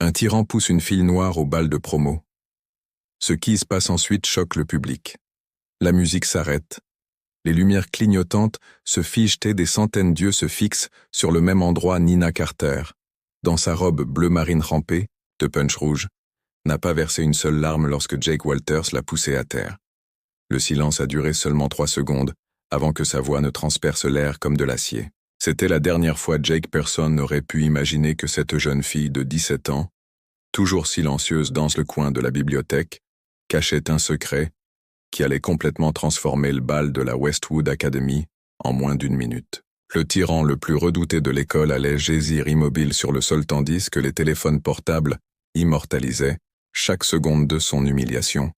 Un tyran pousse une fille noire au bal de promo. Ce qui se passe ensuite choque le public. La musique s'arrête. Les lumières clignotantes se figent et des centaines d'yeux se fixent sur le même endroit. Nina Carter, dans sa robe bleu marine rampée, de punch rouge, n'a pas versé une seule larme lorsque Jake Walters l'a poussée à terre. Le silence a duré seulement 3 secondes, avant que sa voix ne transperce l'air comme de l'acier. C'était la dernière fois Jake. Personne n'aurait pu imaginer que cette jeune fille de 17 ans, toujours silencieuse dans le coin de la bibliothèque, cachait un secret qui allait complètement transformer le bal de la Westwood Academy en moins d'1 minute. Le tyran le plus redouté de l'école allait gésir immobile sur le sol tandis que les téléphones portables immortalisaient chaque seconde de son humiliation.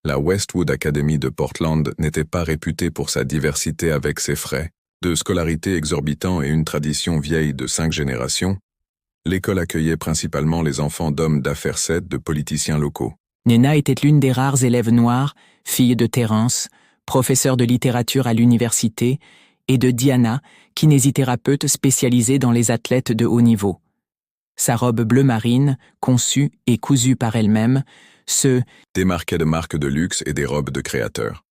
La Westwood Academy de Portland n'était pas réputée pour sa diversité avec ses frais de scolarité exorbitants et une tradition vieille de 5 générations. L'école accueillait principalement les enfants d'hommes d'affaires de politiciens locaux. Nena était l'une des rares élèves noires, fille de Terence, professeur de littérature à l'université, et de Diana, kinésithérapeute spécialisée dans les athlètes de haut niveau. Sa robe bleu marine, conçue et cousue par elle-même, se démarquait de marques de luxe et des robes de créateurs.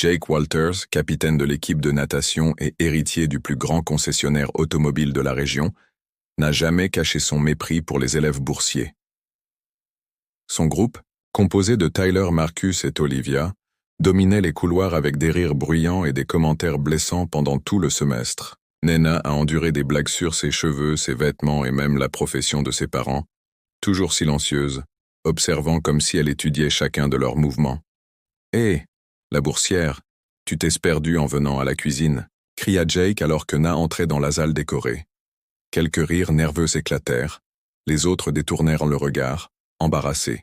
Jake Walters, capitaine de l'équipe de natation et héritier du plus grand concessionnaire automobile de la région, n'a jamais caché son mépris pour les élèves boursiers. Son groupe, composé de Tyler, Marcus et Olivia, dominait les couloirs avec des rires bruyants et des commentaires blessants pendant tout le semestre. Nena a enduré des blagues sur ses cheveux, ses vêtements et même la profession de ses parents, toujours silencieuse, observant comme si elle étudiait chacun de leurs mouvements. « Hé, la boursière, tu t'es perdue en venant à la cuisine », cria Jake alors que Na entrait dans la salle décorée. Quelques rires nerveux s'éclatèrent, les autres détournèrent le regard, embarrassés.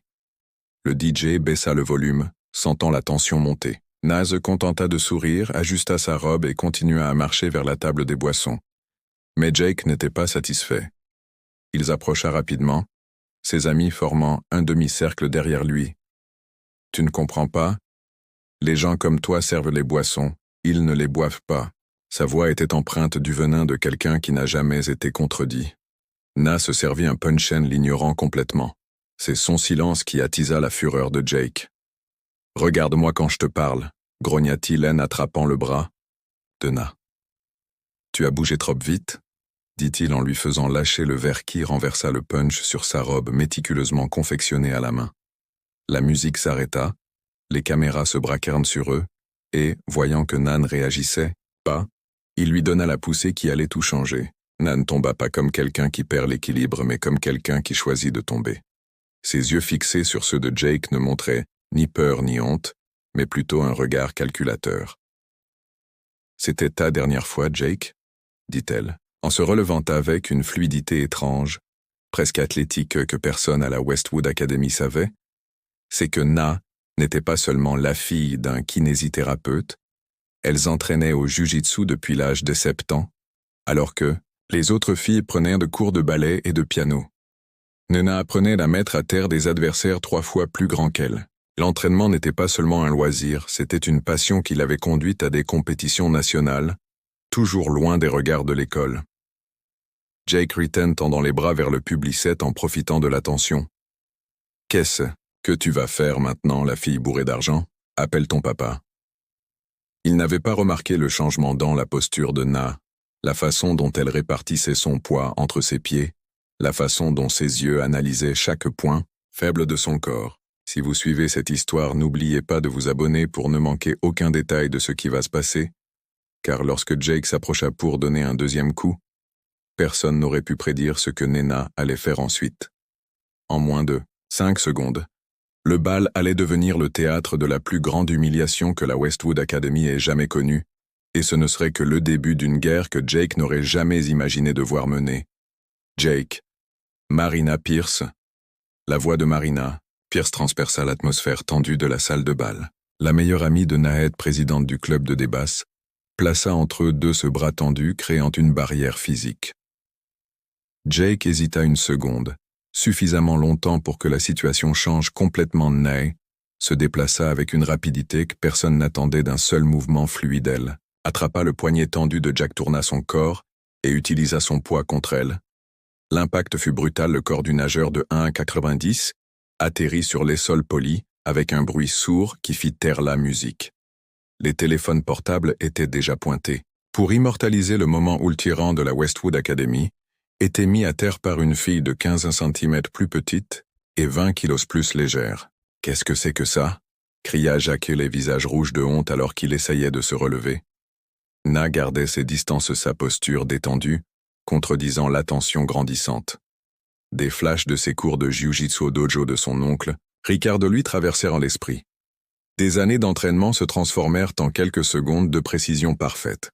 Le DJ baissa le volume, sentant la tension monter. Na se contenta de sourire, ajusta sa robe et continua à marcher vers la table des boissons. Mais Jake n'était pas satisfait. Il s'approcha rapidement, ses amis formant un demi-cercle derrière lui. « Tu ne comprends pas? Les gens comme toi servent les boissons, ils ne les boivent pas. » Sa voix était empreinte du venin de quelqu'un qui n'a jamais été contredit. Na se servit un punch-in l'ignorant complètement. C'est son silence qui attisa la fureur de Jake. « Regarde-moi quand je te parle », grogna-t-il en attrapant le bras de Na. « Tu as bougé trop vite », dit-il en lui faisant lâcher le verre qui renversa le punch sur sa robe méticuleusement confectionnée à la main. La musique s'arrêta, les caméras se braquèrent sur eux, et, voyant que Na ne réagissait pas, il lui donna la poussée qui allait tout changer. Na ne tomba pas comme quelqu'un qui perd l'équilibre, mais comme quelqu'un qui choisit de tomber. Ses yeux fixés sur ceux de Jake ne montraient ni peur ni honte, mais plutôt un regard calculateur. « C'était ta dernière fois, Jake ?» dit-elle, en se relevant avec une fluidité étrange, presque athlétique que personne à la Westwood Academy savait. C'est que Na n'était pas seulement la fille d'un kinésithérapeute, elles entraînaient au jiu-jitsu depuis l'âge de 7 ans, alors que les autres filles prenaient de cours de ballet et de piano. Nena apprenait à mettre à terre des adversaires 3 fois plus grands qu'elle. L'entraînement n'était pas seulement un loisir, c'était une passion qui l'avait conduite à des compétitions nationales, toujours loin des regards de l'école. Jake Ritten tendant les bras vers le publicette en profitant de l'attention. « Qu'est-ce que tu vas faire maintenant, la fille bourrée d'argent? Appelle ton papa. » Il n'avait pas remarqué le changement dans la posture de Na, la façon dont elle répartissait son poids entre ses pieds, la façon dont ses yeux analysaient chaque point faible de son corps. Si vous suivez cette histoire, n'oubliez pas de vous abonner pour ne manquer aucun détail de ce qui va se passer, car lorsque Jake s'approcha pour donner un deuxième coup, personne n'aurait pu prédire ce que Nena allait faire ensuite. En moins de 5 secondes, le bal allait devenir le théâtre de la plus grande humiliation que la Westwood Academy ait jamais connue, et ce ne serait que le début d'une guerre que Jake n'aurait jamais imaginé devoir mener. Jake, Marina Pierce, la voix de Marina, Pierce transperça l'atmosphère tendue de la salle de bal. La meilleure amie de Nahed, présidente du club de débasse, plaça entre eux deux ce bras tendu, créant une barrière physique. Jake hésita une seconde, suffisamment longtemps pour que la situation change complètement. Nahed se déplaça avec une rapidité que personne n'attendait d'un seul mouvement fluide d'elle, attrapa le poignet tendu de Jack, tourna son corps et utilisa son poids contre elle. L'impact fut brutal, le corps du nageur de 1,90 m atterrit sur les sols polis avec un bruit sourd qui fit taire la musique. Les téléphones portables étaient déjà pointés. Pour immortaliser le moment où le tyran de la Westwood Academy était mis à terre par une fille de 15 cm plus petite et 20 kilos plus légère. « Qu'est-ce que c'est que ça ?» cria Jacques, les visages rouges de honte alors qu'il essayait de se relever. Na gardait ses distances, sa posture détendue, contredisant l'attention grandissante. Des flashs de ses cours de jiu-jitsu au dojo de son oncle, Ricardo lui traversèrent l'esprit. Des années d'entraînement se transformèrent en quelques secondes de précision parfaite.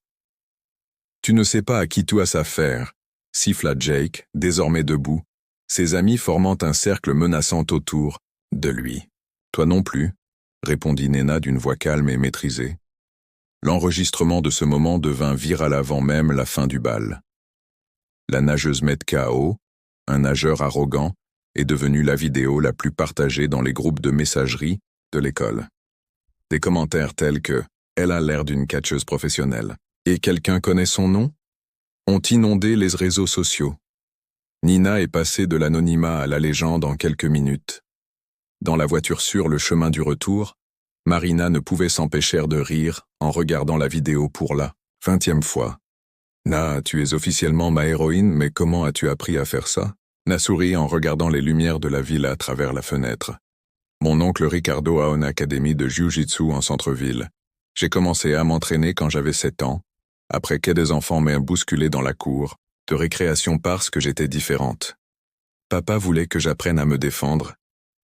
« Tu ne sais pas à qui tu as affaire », siffla Jake, désormais debout, ses amis formant un cercle menaçant autour de lui. « Toi non plus », répondit Nena d'une voix calme et maîtrisée. L'enregistrement de ce moment devint viral avant même la fin du bal. La nageuse met KO, un nageur arrogant, est devenue la vidéo la plus partagée dans les groupes de messagerie de l'école. Des commentaires tels que « Elle a l'air d'une catcheuse professionnelle » et « Quelqu'un connaît son nom ?» ont inondé les réseaux sociaux. Nina est passée de l'anonymat à la légende en quelques minutes. Dans la voiture sur le chemin du retour, Marina ne pouvait s'empêcher de rire en regardant la vidéo pour la 20e fois. « Na, tu es officiellement ma héroïne, mais comment as-tu appris à faire ça ?» Na sourit en regardant les lumières de la ville à travers la fenêtre. « Mon oncle Ricardo a une académie de jiu-jitsu en centre-ville. J'ai commencé à m'entraîner quand j'avais 7 ans, après que des enfants m'aient bousculé dans la cour de récréation parce que j'étais différente. Papa voulait que j'apprenne à me défendre.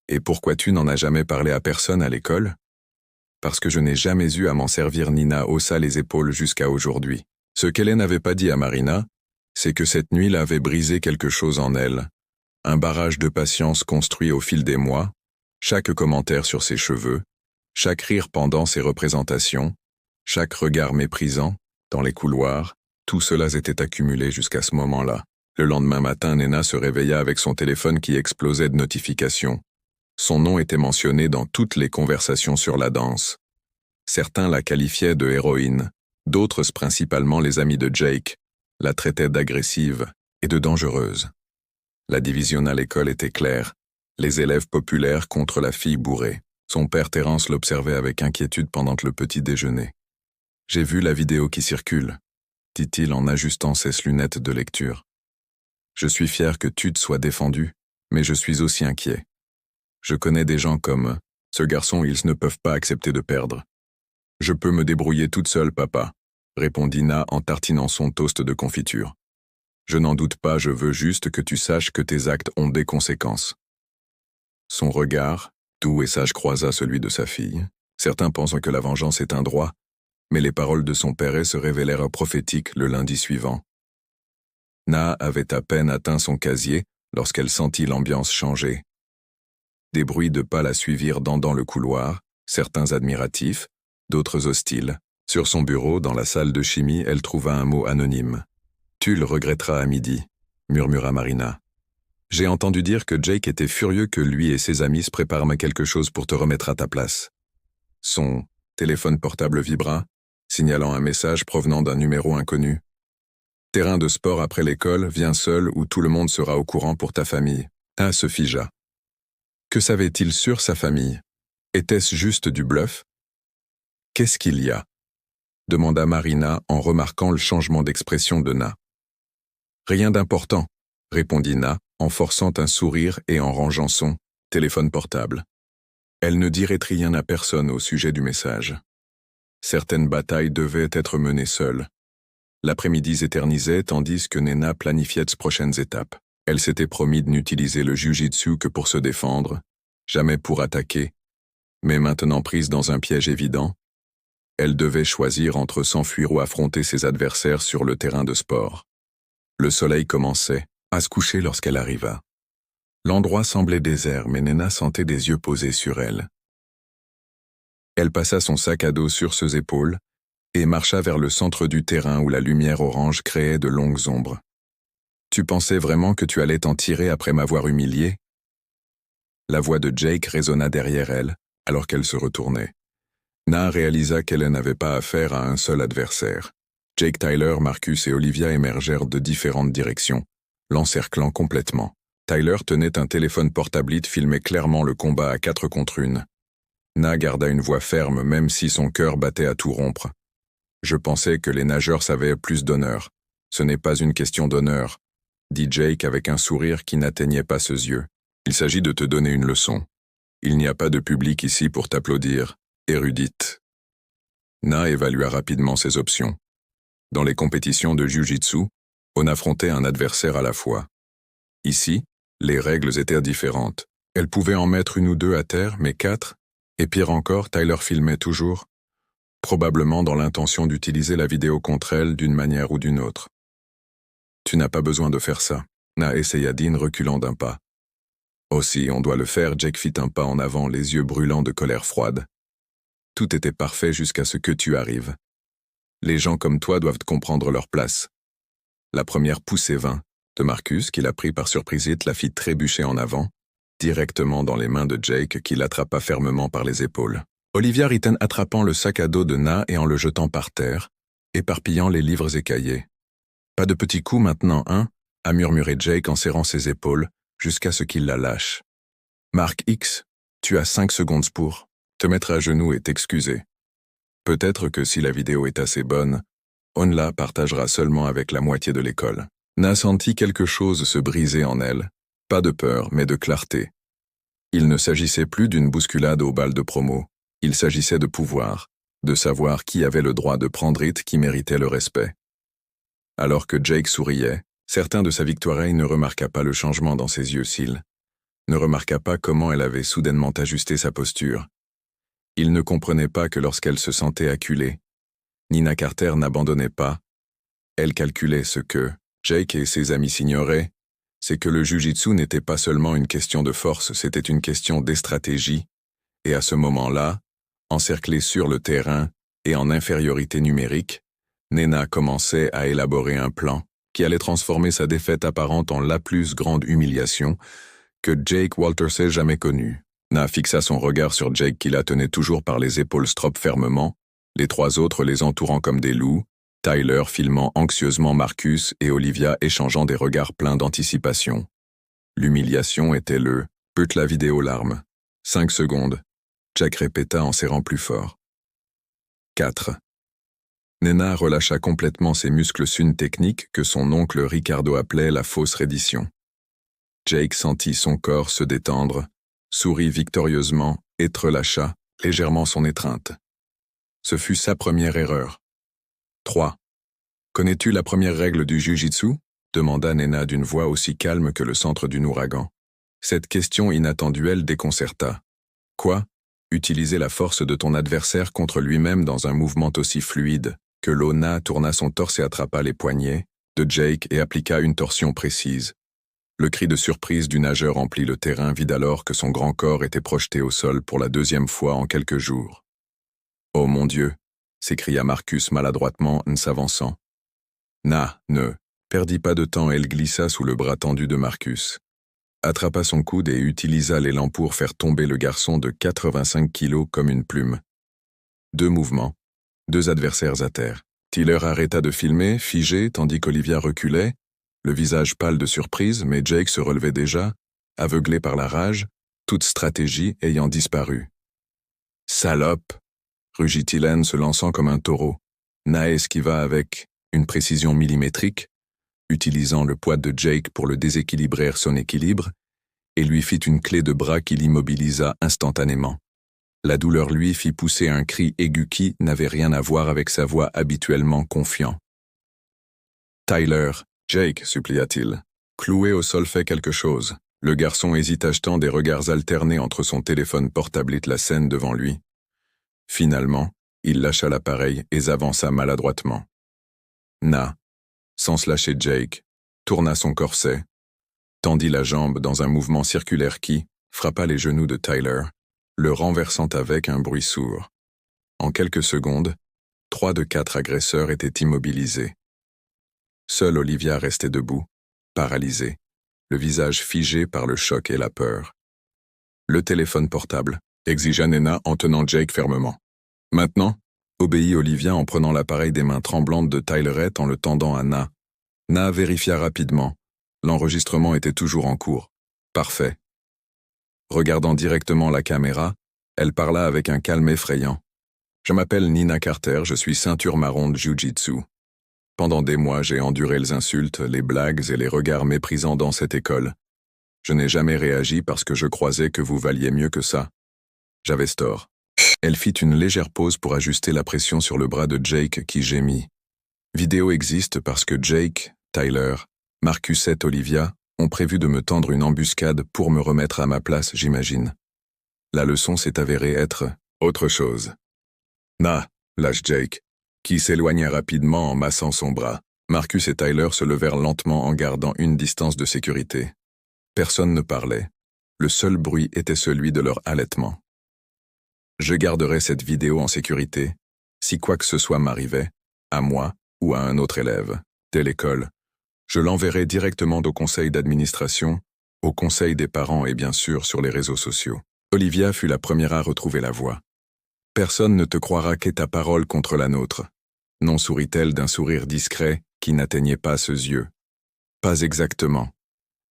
Et pourquoi tu n'en as jamais parlé à personne à l'école ? Parce que je n'ai jamais eu à m'en servir. » Nina haussa les épaules jusqu'à aujourd'hui. Ce qu'elle n'avait pas dit à Marina, c'est que cette nuit avait brisé quelque chose en elle. Un barrage de patience construit au fil des mois, chaque commentaire sur ses cheveux, chaque rire pendant ses représentations, chaque regard méprisant, dans les couloirs, tout cela s'était accumulé jusqu'à ce moment-là. Le lendemain matin, Nena se réveilla avec son téléphone qui explosait de notifications. Son nom était mentionné dans toutes les conversations sur la danse. Certains la qualifiaient de héroïne, d'autres, principalement les amis de Jake, la traitaient d'agressive et de dangereuse. La division à l'école était claire, les élèves populaires contre la fille bourrée. Son père Terence l'observait avec inquiétude pendant le petit déjeuner. « J'ai vu la vidéo qui circule », dit-il en ajustant ses lunettes de lecture. « Je suis fier que tu te sois défendu, mais je suis aussi inquiet. Je connais des gens comme ce garçon, ils ne peuvent pas accepter de perdre. Je peux me débrouiller toute seule, papa, répondit Na en tartinant son toast de confiture. Je n'en doute pas, je veux juste que tu saches que tes actes ont des conséquences. Son regard, doux et sage, croisa celui de sa fille. Certains pensent que la vengeance est un droit, mais les paroles de son père se révélèrent prophétiques le lundi suivant. Na avait à peine atteint son casier lorsqu'elle sentit l'ambiance changer. Des bruits de pas la suivirent dans le couloir, certains admiratifs, d'autres hostiles. Sur son bureau, dans la salle de chimie, elle trouva un mot anonyme. « Tu le regretteras à midi », murmura Marina. « J'ai entendu dire que Jake était furieux que lui et ses amis se préparent quelque chose pour te remettre à ta place. » Son téléphone portable vibra, signalant un message provenant d'un numéro inconnu. « Terrain de sport après l'école, viens seul ou tout le monde sera au courant pour ta famille. » Ah, se figea. Que savait-il sur sa famille? Était-ce juste du bluff? « Qu'est-ce qu'il y a ?» demanda Marina en remarquant le changement d'expression de Na. « Rien d'important », répondit Na en forçant un sourire et en rangeant son téléphone portable. Elle ne dirait rien à personne au sujet du message. Certaines batailles devaient être menées seules. L'après-midi s'éternisait tandis que Nena planifiait de prochaines étapes. Elle s'était promis de n'utiliser le jiu-jitsu que pour se défendre, jamais pour attaquer, mais maintenant prise dans un piège évident, elle devait choisir entre s'enfuir ou affronter ses adversaires sur le terrain de sport. Le soleil commençait à se coucher lorsqu'elle arriva. L'endroit semblait désert, mais Nena sentait des yeux posés sur elle. Elle passa son sac à dos sur ses épaules et marcha vers le centre du terrain où la lumière orange créait de longues ombres. « Tu pensais vraiment que tu allais t'en tirer après m'avoir humiliée ?» La voix de Jake résonna derrière elle, alors qu'elle se retournait. Na réalisa qu'elle n'avait pas affaire à un seul adversaire. Jake Tyler, Marcus et Olivia émergèrent de différentes directions, l'encerclant complètement. Tyler tenait un téléphone portable, filmait clairement le combat à 4 contre 1. Na garda une voix ferme même si son cœur battait à tout rompre. Je pensais que les nageurs savaient plus d'honneur. Ce n'est pas une question d'honneur, dit Jake avec un sourire qui n'atteignait pas ses yeux. Il s'agit de te donner une leçon. Il n'y a pas de public ici pour t'applaudir, érudite. Na évalua rapidement ses options. Dans les compétitions de jiu-jitsu, on affrontait un adversaire à la fois. Ici, les règles étaient différentes. Elle pouvait en mettre une ou deux à terre, mais 4, et pire encore, Tyler filmait toujours, probablement dans l'intention d'utiliser la vidéo contre elle d'une manière ou d'une autre. Tu n'as pas besoin de faire ça, Na essaya Dean reculant d'un pas. Aussi, on doit le faire, Jake fit un pas en avant, les yeux brûlants de colère froide. Tout était parfait jusqu'à ce que tu arrives. Les gens comme toi doivent comprendre leur place. La première poussée vint de Marcus, qui l'a pris par surprise, la fit trébucher en avant, directement dans les mains de Jake, qui l'attrapa fermement par les épaules. Olivia Ritten attrapant le sac à dos de Na et en le jetant par terre, éparpillant les livres et cahiers. Pas de petits coups maintenant, hein, a murmuré Jake en serrant ses épaules, jusqu'à ce qu'il la lâche. Mark X, tu as 5 secondes pour te mettre à genoux et t'excuser. Peut-être que si la vidéo est assez bonne, on la partagera seulement avec la moitié de l'école. Na sentit quelque chose se briser en elle, pas de peur, mais de clarté. Il ne s'agissait plus d'une bousculade au bal de promo, il s'agissait de pouvoir, de savoir qui avait le droit de prendre it qui méritait le respect. Alors que Jake souriait, certain de sa victoire, il ne remarqua pas le changement dans ses yeux cils, ne remarqua pas comment elle avait soudainement ajusté sa posture. Il ne comprenait pas que lorsqu'elle se sentait acculée, Nina Carter n'abandonnait pas. Elle calculait ce que Jake et ses amis s'ignoraient, c'est que le jiu-jitsu n'était pas seulement une question de force, c'était une question de stratégie, et à ce moment-là, encerclée sur le terrain et en infériorité numérique, Nena commençait à élaborer un plan qui allait transformer sa défaite apparente en la plus grande humiliation que Jake Walters ait jamais connue. Na fixa son regard sur Jake qui la tenait toujours par les épaules fermement, les 3 autres les entourant comme des loups, Tyler filmant anxieusement Marcus et Olivia échangeant des regards pleins d'anticipation. L'humiliation était le « pute la vidéo larme ». 5 secondes. Jack répéta en serrant plus fort. 4. Nena relâcha complètement ses muscles d'une technique que son oncle Ricardo appelait la fausse reddition. Jake sentit son corps se détendre, sourit victorieusement et relâcha légèrement son étreinte. Ce fut sa première erreur. 3. Connais-tu la première règle du jiu-jitsu? Demanda Nena d'une voix aussi calme que le centre d'un ouragan. Cette question inattendue elle déconcerta. Quoi? Utiliser la force de ton adversaire contre lui-même dans un mouvement aussi fluide que Lona tourna son torse et attrapa les poignets de Jake et appliqua une torsion précise. Le cri de surprise du nageur emplit le terrain vide alors que son grand corps était projeté au sol pour la 2e fois en quelques jours. « Oh mon Dieu !» s'écria Marcus maladroitement en s'avançant. Na ne perdit pas de temps, elle glissa sous le bras tendu de Marcus, attrapa son coude et utilisa l'élan pour faire tomber le garçon de 85 kilos comme une plume. 2 mouvements, 2 adversaires à terre. Tyler arrêta de filmer, figé, tandis qu'Olivia reculait, le visage pâle de surprise, mais Jake se relevait déjà, aveuglé par la rage, toute stratégie ayant disparu. « Salope !» rugit-il en se lançant comme un taureau. Na esquiva avec une précision millimétrique, utilisant le poids de Jake pour le déséquilibrer son équilibre, et lui fit une clé de bras qui l'immobilisa instantanément. La douleur lui fit pousser un cri aigu qui n'avait rien à voir avec sa voix habituellement confiant. « Tyler, Jake, supplia-t-il. Cloué au sol fait quelque chose. » Le garçon hésita, jetant des regards alternés entre son téléphone portable et la scène devant lui. Finalement, il lâcha l'appareil et avança maladroitement. Na, sans se lâcher Jake, tourna son corset, tendit la jambe dans un mouvement circulaire qui frappa les genoux de Tyler, le renversant avec un bruit sourd. En quelques secondes, 3 de 4 agresseurs étaient immobilisés. Seule Olivia restait debout, paralysée, le visage figé par le choc et la peur. Le téléphone portable, exigea Nena en tenant Jake fermement. Maintenant, obéit Olivia en prenant l'appareil des mains tremblantes de Tylerette en le tendant à Na. Na vérifia rapidement, L'enregistrement était toujours en cours. Parfait. Regardant directement la caméra, elle parla avec un calme effrayant. Je m'appelle Nina Carter, je suis ceinture marron de Jiu-Jitsu. Pendant des mois, j'ai enduré les insultes, les blagues et les regards méprisants dans cette école. Je n'ai jamais réagi parce que je croisais que vous valiez mieux que ça. J'avais tort. Elle fit une légère pause pour ajuster la pression sur le bras de Jake qui gémit. Vidéo existe parce que Jake, Tyler, Marcus et Olivia ont prévu de me tendre une embuscade pour me remettre à ma place, j'imagine. La leçon s'est avérée être autre chose. Na, lâche Jake, qui s'éloigna rapidement en massant son bras. Marcus et Tyler se levèrent lentement en gardant une distance de sécurité. Personne ne parlait. Le seul bruit était celui de leur halètement. Je garderai cette vidéo en sécurité, si quoi que ce soit m'arrivait, à moi ou à un autre élève, dès l'école. Je l'enverrai directement au conseil d'administration, au conseil des parents et bien sûr sur les réseaux sociaux. Olivia fut la première à retrouver la voix. Personne ne te croira qu'est ta parole contre la nôtre. Non, sourit-elle d'un sourire discret qui n'atteignait pas ses yeux. Pas exactement.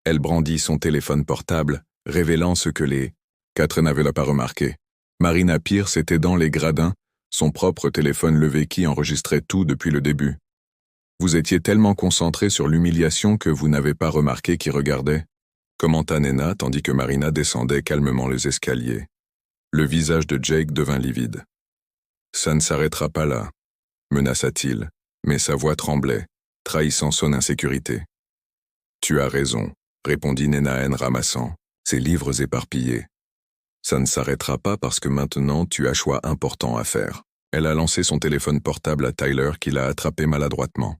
Elle brandit son téléphone portable, révélant ce que les quatre n'avaient pas remarqué. Marina Pierce était dans les gradins, son propre téléphone levé qui enregistrait tout depuis le début. Vous étiez tellement concentré sur l'humiliation que vous n'avez pas remarqué qui regardait, commenta Nena tandis que Marina descendait calmement les escaliers. Le visage de Jake devint livide. Ça ne s'arrêtera pas là, menaça-t-il, mais sa voix tremblait, trahissant son insécurité. Tu as raison, répondit Nena en ramassant ses livres éparpillés. Ça ne s'arrêtera pas parce que maintenant tu as choix important à faire. Elle a lancé son téléphone portable à Tyler qui l'a attrapé maladroitement.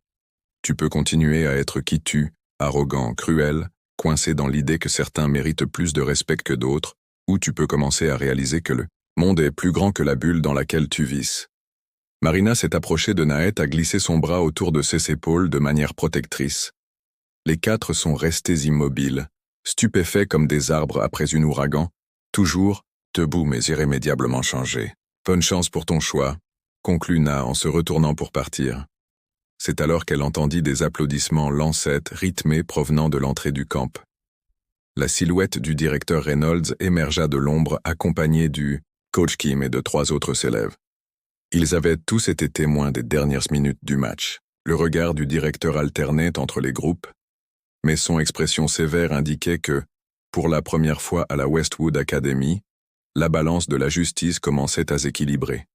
Tu peux continuer à être qui-tu, arrogant, cruel, coincé dans l'idée que certains méritent plus de respect que d'autres, ou tu peux commencer à réaliser que le monde est plus grand que la bulle dans laquelle tu vis. Marina s'est approchée de Naët à glisser son bras autour de ses épaules de manière protectrice. Les quatre sont restés immobiles, stupéfaits comme des arbres après un ouragan, toujours debout mais irrémédiablement changés. Bonne chance pour ton choix, conclut Na en se retournant pour partir. C'est alors qu'elle entendit des applaudissements lancette, rythmés provenant de l'entrée du camp. La silhouette du directeur Reynolds émergea de l'ombre accompagnée du coach Kim et de 3 autres élèves. Ils avaient tous été témoins des dernières minutes du match. Le regard du directeur alternait entre les groupes, mais son expression sévère indiquait que, pour la première fois à la Westwood Academy, la balance de la justice commençait à s'équilibrer.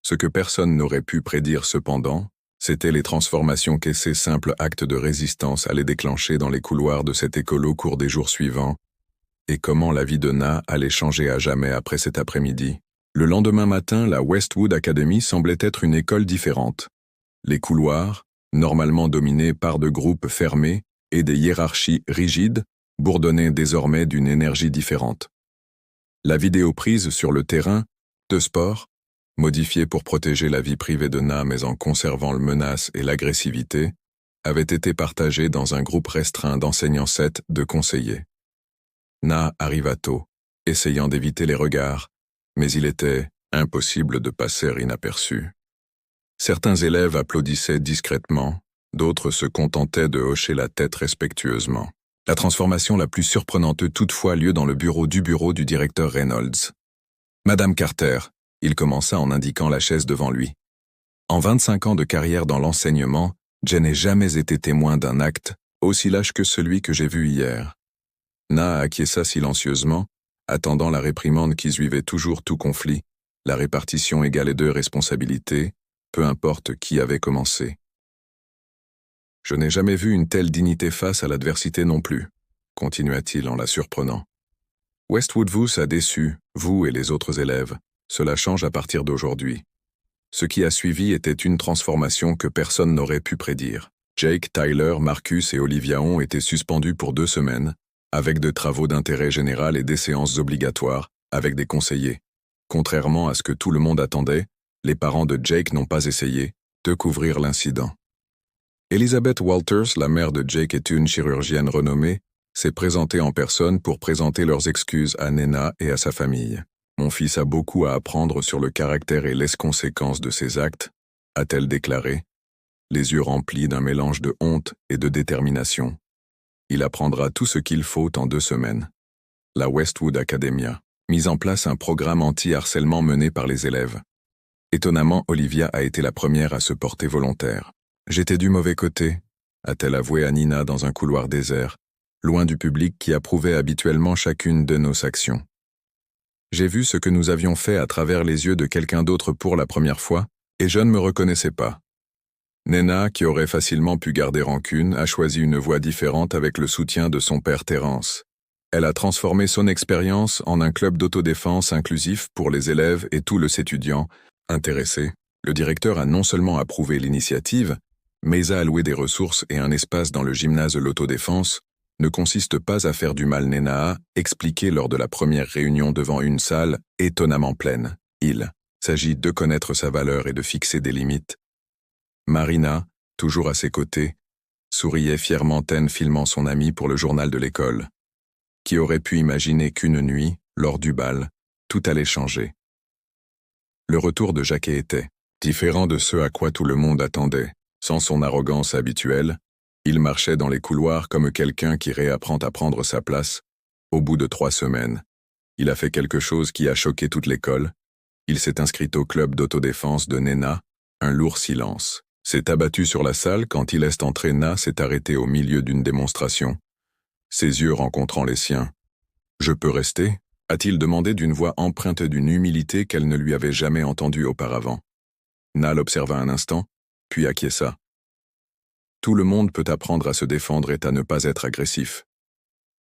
Ce que personne n'aurait pu prédire cependant, c'étaient les transformations que ces simples actes de résistance allaient déclencher dans les couloirs de cette école au cours des jours suivants, et comment la vie de Na allait changer à jamais après cet après-midi. Le lendemain matin, la Westwood Academy semblait être une école différente. Les couloirs, normalement dominés par de groupes fermés et des hiérarchies rigides, bourdonnaient désormais d'une énergie différente. La vidéo prise sur le terrain de sport, modifiée pour protéger la vie privée de Na mais en conservant le menace et l'agressivité, avait été partagée dans un groupe restreint d'enseignants 7 de conseillers. Na arriva tôt, essayant d'éviter les regards, mais il était impossible de passer inaperçu. Certains élèves applaudissaient discrètement, d'autres se contentaient de hocher la tête respectueusement. La transformation la plus surprenante eut toutefois lieu dans le bureau du directeur Reynolds. « Madame Carter », il commença en indiquant la chaise devant lui. « En 25 ans de carrière dans l'enseignement, je n'ai jamais été témoin d'un acte aussi lâche que celui que j'ai vu hier. » Na acquiesça silencieusement, attendant la réprimande qui suivait toujours tout conflit, la répartition égale et de responsabilités, peu importe qui avait commencé. « Je n'ai jamais vu une telle dignité face à l'adversité non plus, » continua-t-il en la surprenant. « Westwood vous a déçu, vous et les autres élèves. Cela change à partir d'aujourd'hui. Ce qui a suivi était une transformation que personne n'aurait pu prédire. Jake, Tyler, Marcus et Olivia ont été suspendus pour 2 semaines, avec de travaux d'intérêt général et des séances obligatoires, avec des conseillers. Contrairement à ce que tout le monde attendait, les parents de Jake n'ont pas essayé de couvrir l'incident. Elizabeth Walters, la mère de Jake et une chirurgienne renommée, s'est présentée en personne pour présenter leurs excuses à Nena et à sa famille. « Mon fils a beaucoup à apprendre sur le caractère et les conséquences de ses actes », a-t-elle déclaré, les yeux remplis d'un mélange de honte et de détermination. Il apprendra tout ce qu'il faut en 2 semaines. La Westwood Academia, mise en place un programme anti-harcèlement mené par les élèves. Étonnamment, Olivia a été la première à se porter volontaire. « J'étais du mauvais côté », a-t-elle avoué à Nina dans un couloir désert, loin du public qui approuvait habituellement chacune de nos actions. « J'ai vu ce que nous avions fait à travers les yeux de quelqu'un d'autre pour la première fois, et je ne me reconnaissais pas. » Nena, qui aurait facilement pu garder rancune, a choisi une voie différente avec le soutien de son père Terence. Elle a transformé son expérience en un club d'autodéfense inclusif pour les élèves et tous les étudiants intéressés. Le directeur a non seulement approuvé l'initiative, mais a alloué des ressources et un espace dans le gymnase de l'autodéfense, ne consiste pas à faire du mal. Nena a expliqué lors de la première réunion devant une salle étonnamment pleine. Il s'agit de connaître sa valeur et de fixer des limites. Marina, toujours à ses côtés, souriait fièrement filmant son amie pour le journal de l'école. Qui aurait pu imaginer qu'une nuit, lors du bal, tout allait changer. Le retour de Jackie était différent de ce à quoi tout le monde attendait. Sans son arrogance habituelle, il marchait dans les couloirs comme quelqu'un qui réapprend à prendre sa place. Au bout de 3 semaines, il a fait quelque chose qui a choqué toute l'école. Il s'est inscrit au club d'autodéfense de Nena. Un lourd silence s'est abattu sur la salle quand il est entré. Nena s'est arrêté au milieu d'une démonstration, ses yeux rencontrant les siens. « Je peux rester ?» a-t-il demandé d'une voix empreinte d'une humilité qu'elle ne lui avait jamais entendue auparavant. Nena l'observa un instant, puis acquiesça. Tout le monde peut apprendre à se défendre et à ne pas être agressif.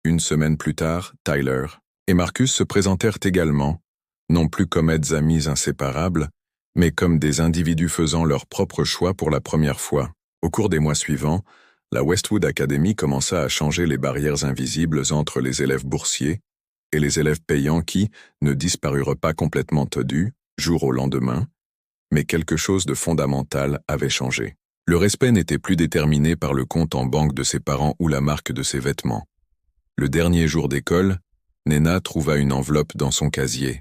1 semaine plus tard, Tyler et Marcus se présentèrent également, non plus comme aides-amis inséparables, mais comme des individus faisant leur propre choix pour la première fois. Au cours des mois suivants, la Westwood Academy commença à changer les barrières invisibles entre les élèves boursiers et les élèves payants qui ne disparurent pas complètement du jour au lendemain, mais quelque chose de fondamental avait changé. Le respect n'était plus déterminé par le compte en banque de ses parents ou la marque de ses vêtements. Le dernier jour d'école, Nena trouva une enveloppe dans son casier.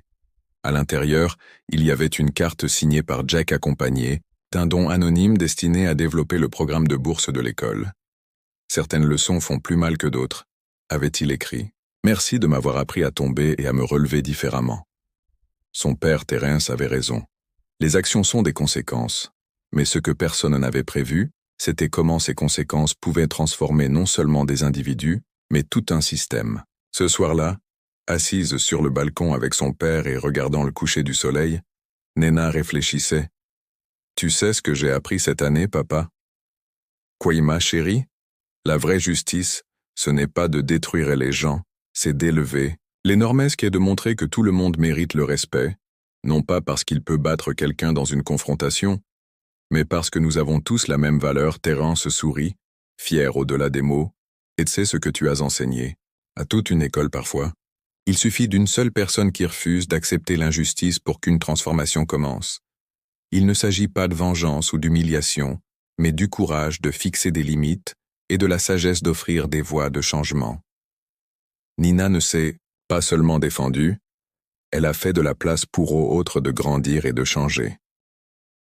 À l'intérieur, il y avait une carte signée par Jack accompagnée d'un don anonyme destiné à développer le programme de bourse de l'école. « Certaines leçons font plus mal que d'autres », avait-il écrit. « Merci de m'avoir appris à tomber et à me relever différemment. » Son père Terence avait raison. Les actions sont des conséquences. Mais ce que personne n'avait prévu, c'était comment ces conséquences pouvaient transformer non seulement des individus, mais tout un système. Ce soir-là, assise sur le balcon avec son père et regardant le coucher du soleil, Nena réfléchissait. « Tu sais ce que j'ai appris cette année, papa ? » « Quoi, ma chérie ? La vraie justice, ce n'est pas de détruire les gens, c'est d'élever. L'énormesque est de montrer que tout le monde mérite le respect, non pas parce qu'il peut battre quelqu'un dans une confrontation, mais parce que nous avons tous la même valeur. » Terence sourit, fier au-delà des mots, et c'est ce que tu as enseigné, à toute une école parfois. Il suffit d'une seule personne qui refuse d'accepter l'injustice pour qu'une transformation commence. Il ne s'agit pas de vengeance ou d'humiliation, mais du courage de fixer des limites et de la sagesse d'offrir des voies de changement. Nina ne s'est pas seulement défendue, elle a fait de la place pour autres de grandir et de changer.